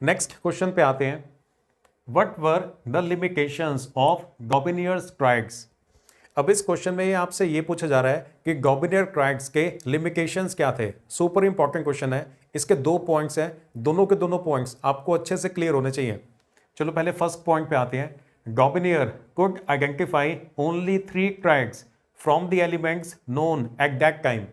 Next question पे आते हैं। What were the limitations of Dobereiner's triads. अब इस क्वेश्चन में आपसे ये पूछा जा रहा है कि गॉबिनियर क्राइग्स के लिमिटेशंस क्या थे। सुपर इंपॉर्टेंट क्वेश्चन है। इसके दो पॉइंट्स हैं, दोनों के दोनों पॉइंट्स आपको अच्छे से क्लियर होने चाहिए। चलो पहले फर्स्ट पॉइंट पे आते हैं। Dobereiner could identify only 3 triads from the elements known at that time.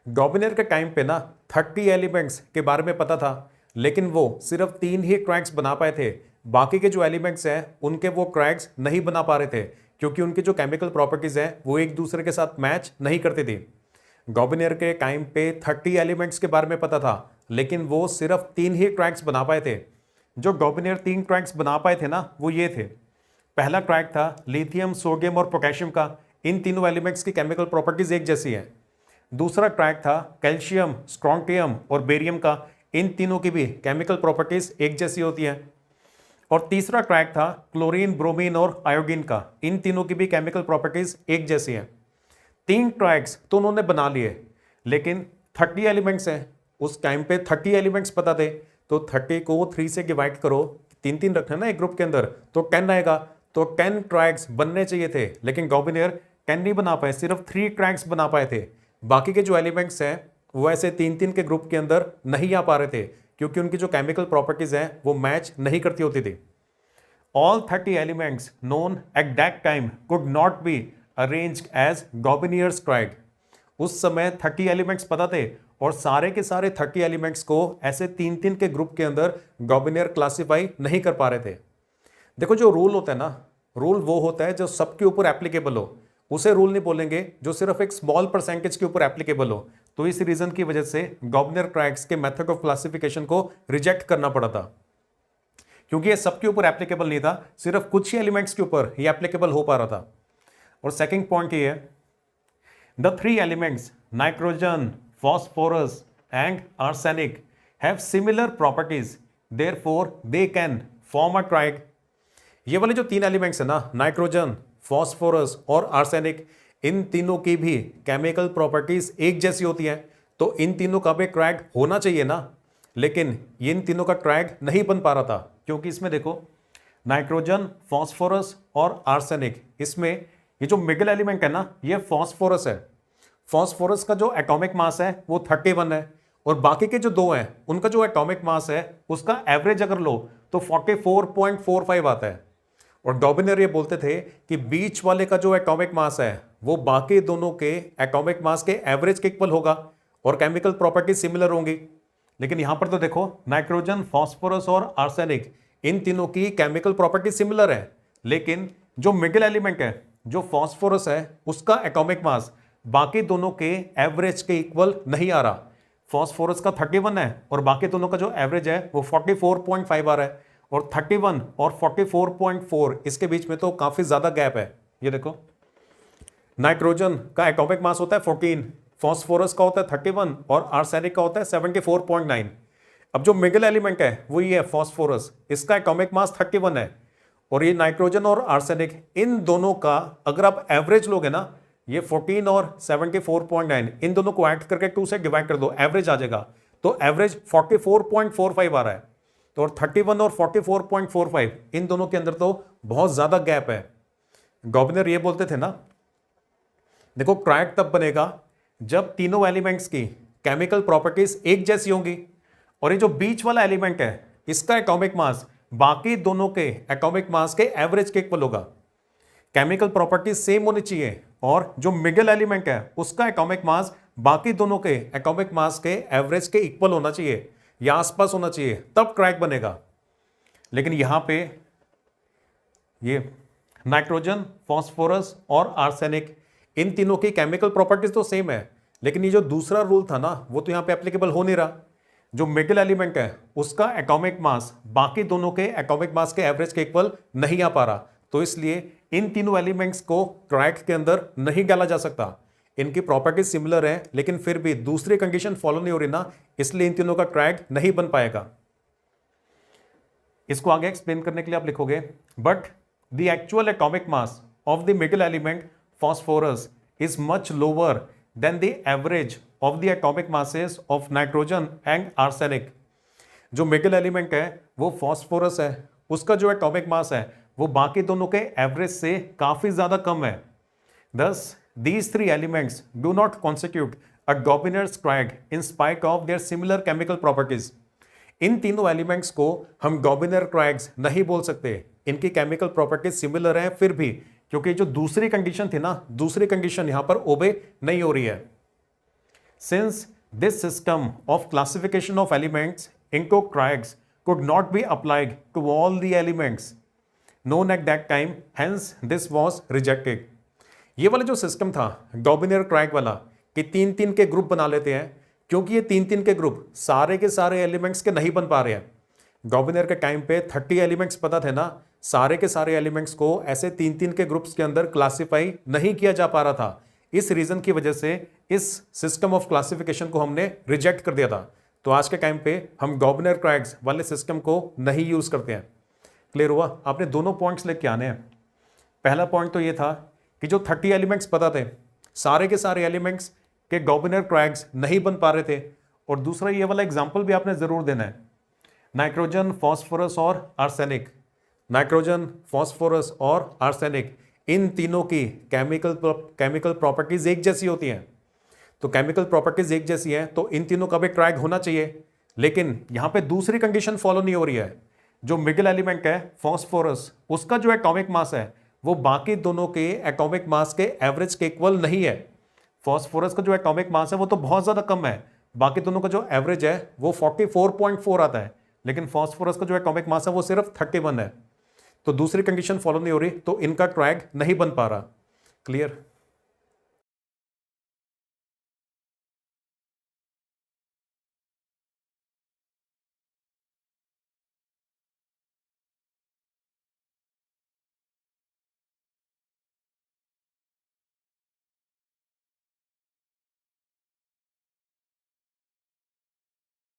Dobereiner के टाइम पे ना 30 एलिमेंट्स के बारे में पता था, लेकिन वो सिर्फ 3 ही क्रैक्स बना पाए थे। बाकी के जो एलिमेंट्स हैं उनके वो क्रैक्स नहीं बना पा रहे थे, क्योंकि उनकी जो केमिकल प्रॉपर्टीज हैं वो एक दूसरे के साथ मैच नहीं करती थी। गॉबिनियर के टाइम पे 30 एलिमेंट्स के बारे में पता था, लेकिन वो सिर्फ 3 ही क्रैक्स बना पाए थे। जो गॉबिनियर 3 क्रैक्स बना पाए थे ना, वो ये थे। पहला क्रैक था लिथियम, सोडियम और पोटेशियम का। इन तीनों एलिमेंट्स की केमिकल प्रॉपर्टीज एक जैसी है। दूसरा क्रैक था कैल्शियम, स्ट्रोंटियम और बेरियम का। इन तीनों की भी केमिकल प्रॉपर्टीज एक जैसी होती हैं। और तीसरा क्रैक था क्लोरीन, ब्रोमीन और आयोडीन का। इन तीनों की भी केमिकल प्रॉपर्टीज एक जैसी हैं। 3 क्रैक्स तो उन्होंने बना लिए, लेकिन 30 एलिमेंट्स हैं। उस टाइम पे 30 एलिमेंट्स पता थे, तो 30 को 3 से डिवाइड करो, 3 रखना ना एक ग्रुप के अंदर, तो 10 आएगा। तो 10 क्रैक्स बनने चाहिए थे, लेकिन गॉबिनियर 10 नहीं बना पाए, सिर्फ 3 क्रैक्स बना पाए थे। बाकी के जो एलिमेंट्स हैं वो ऐसे 3 के ग्रुप के अंदर नहीं आ पा रहे थे, क्योंकि उनकी जो केमिकल प्रॉपर्टीज हैं वो मैच नहीं करती होती थी। All 30 elements known at that time could not be arranged as Dobereiner's क्राइग। उस समय 30 एलिमेंट्स पता थे, और सारे के सारे 30 एलिमेंट्स को ऐसे 3 के ग्रुप के अंदर गॉबिनियर क्लासिफाई नहीं कर पा रहे थे। देखो, जो रूल होता है ना, रूल वो होता है जो सबके ऊपर एप्लीकेबल हो, उसे रूल नहीं बोलेंगे जो सिर्फ एक स्मॉल परसेंटेज के ऊपर एप्लीकेबल हो। तो इस रीजन की वजह से गॉबिनियर क्राइग्स के मेथड ऑफ क्लासिफिकेशन को रिजेक्ट करना पड़ा था, क्योंकि ये सबके ऊपर एप्लीकेबल नहीं था, सिर्फ कुछ ही एलिमेंट्स के ऊपर ये एप्लीकेबल हो पा रहा था। और सेकंड पॉइंट ये है, the 3 elements nitrogen, phosphorus and arsenic have similar properties, therefore they can form a triad। ये वाले जो 3 एलिमेंट्स है ना, नाइट्रोजन, फॉस्फोरस और आर्सेनिक, इन तीनों की भी केमिकल प्रॉपर्टीज एक जैसी होती हैं। तो इन तीनों का भी ट्रायड होना चाहिए ना, लेकिन इन तीनों का ट्रायड नहीं बन पा रहा था, क्योंकि इसमें देखो नाइट्रोजन, फॉस्फोरस और आर्सेनिक, इसमें ये जो मिडिल एलिमेंट है ना, ये फॉस्फोरस है। फॉस्फोरस का जो एटॉमिक मास है वो 31 है, और बाकी के जो दो हैं उनका जो एटॉमिक मास है उसका एवरेज अगर लो तो 44.45 आता है। और डॉबिनर ये बोलते थे कि बीच वाले का जो एटॉमिक मास है वो बाकी दोनों के एटॉमिक मास के एवरेज के इक्वल होगा, और केमिकल प्रॉपर्टी सिमिलर होंगी। लेकिन यहां पर तो देखो, नाइट्रोजन, फॉस्फोरस और आर्सेनिक, इन तीनों की केमिकल प्रॉपर्टी सिमिलर है, लेकिन जो मिडिल एलिमेंट है, जो फॉस्फोरस है, उसका एटॉमिक मास बाकी दोनों के एवरेज के इक्वल नहीं आ रहा। फॉस्फोरस का 31 है, और बाकी दोनों का जो एवरेज है वो 44.5 आ रहा है, और 31 और 44.4 इसके बीच में तो काफी ज्यादा गैप है। ये देखो, नाइट्रोजन का एटॉमिक मास होता है 14, फॉस्फोरस का होता है 31 और आर्सेनिक का होता है 74.9। अब जो मिडिल एलिमेंट है वो ये है फॉस्फोरस, इसका एटॉमिक मास 31 है, और ये नाइट्रोजन और आर्सेनिक, इन दोनों का अगर आप एवरेज लोगे ना, ये 14 और 74.9, इन दोनों को ऐड करके 2 से डिवाइड कर दो, एवरेज आ जाएगा। तो एवरेज 44.45 आ रहा है। तो 31 और 44.45, इन दोनों के अंदर तो बहुत ज्यादा गैप है। गॉबिनर ये बोलते थे ना, देखो ट्रायड तब बनेगा जब तीनों एलिमेंट्स की केमिकल प्रॉपर्टीज एक जैसी होंगी, और ये जो बीच वाला एलिमेंट है इसका एटॉमिक मास बाकी दोनों के एटॉमिक मास के एवरेज के इक्वल होगा। केमिकल प्रॉपर्टीज सेम होनी चाहिए, और जो मिडिल एलिमेंट है उसका एटॉमिक मास बाकी दोनों के एटॉमिक मास के एवरेज के इक्वल होना चाहिए या आसपास होना चाहिए, तब ट्रायड बनेगा। लेकिन यहां पे ये नाइट्रोजन, फॉस्फोरस और आर्सेनिक, इन तीनों की केमिकल प्रॉपर्टीज तो सेम है, लेकिन ये जो दूसरा रूल था ना वो तो यहां पे एप्लीकेबल हो नहीं रहा। जो मिडिल एलिमेंट है उसका एटॉमिक मास बाकी दोनों के एटॉमिक मास के एवरेज के इक्वल नहीं आ पा रहा, तो इसलिए इन तीनों एलिमेंट्स को ट्रायड के अंदर नहीं डाला जा सकता। इनकी प्रॉपर्टीज सिमिलर है, लेकिन फिर भी दूसरी कंडीशन फॉलो नहीं हो रही ना, इसलिए इन तीनों का ट्रायड नहीं बन पाएगा। इसको आगे एक्सप्लेन करने के लिए आप लिखोगे, but the actual atomic mass of the middle element phosphorus is much lower than the average of the atomic masses of nitrogen and arsenic। जो मिडिल एलिमेंट है वो फॉस्फोरस है, उसका जो एटॉमिक मास है वो बाकी दोनों के एवरेज से काफी ज्यादा कम है। Thus, these three elements do not constitute a Gobinur's crag in spite of their similar chemical properties. इन तीनों एलिमेंट्स को हम गॉबिनर क्रैग्स नहीं बोल सकते, इनकी केमिकल प्रॉपर्टीज सिमिलर हैं फिर भी, क्योंकि जो दूसरी कंडीशन थी ना, दूसरी कंडीशन यहां पर ओबे नहीं हो रही है। Since this system of classification of elements इनको क्रैग्स could not be applied to all the elements known at that time, hence this was rejected. ये वाला जो सिस्टम था गॉबिनर क्रैग वाला कि तीन तीन के ग्रुप बना लेते हैं, क्योंकि ये तीन तीन के ग्रुप सारे के सारे एलिमेंट्स के नहीं बन पा रहे हैं। गॉबिनर के टाइम पे 30 एलिमेंट्स पता थे ना, सारे के सारे एलिमेंट्स को ऐसे तीन तीन के ग्रुप्स के अंदर क्लासिफाई नहीं किया जा पा रहा था। इस रीजन की वजह से इस सिस्टम ऑफ क्लासिफिकेशन को हमने रिजेक्ट कर दिया था। तो आज के टाइम पे हम गॉबिनर क्रैग्स वाले सिस्टम को नहीं यूज करते हैं। क्लियर हुआ? आपने दोनों पॉइंट्स लेके आने हैं। पहला पॉइंट तो ये था कि जो 30 एलिमेंट्स पता थे, सारे के सारे एलिमेंट्स के गॉबिनर क्रैग्स नहीं बन पा रहे थे। और दूसरा ये वाला एग्जाम्पल भी आपने जरूर देना है, नाइट्रोजन, फॉस्फोरस और आर्सेनिक। नाइट्रोजन, फॉस्फोरस और आर्सेनिक, इन तीनों की केमिकल प्रॉपर्टीज एक जैसी होती हैं। तो केमिकल प्रॉपर्टीज एक जैसी हैं तो इन तीनों का भी क्रैग होना चाहिए, लेकिन यहां पे दूसरी कंडीशन फॉलो नहीं हो रही है। जो मिडिल एलिमेंट है फॉस्फोरस, उसका जो एटॉमिक मास है वो बाकी दोनों के एटॉमिक मास के एवरेज के इक्वल नहीं है। फॉस्फोरस का जो एटॉमिक मास है वो तो बहुत ज्यादा कम है, बाकी दोनों का जो एवरेज है वो 44.4 आता है, लेकिन फॉस्फोरस का जो एटॉमिक मास है वो सिर्फ 31 है। तो दूसरी कंडीशन फॉलो नहीं हो रही, तो इनका क्रैग नहीं बन पा रहा। क्लियर?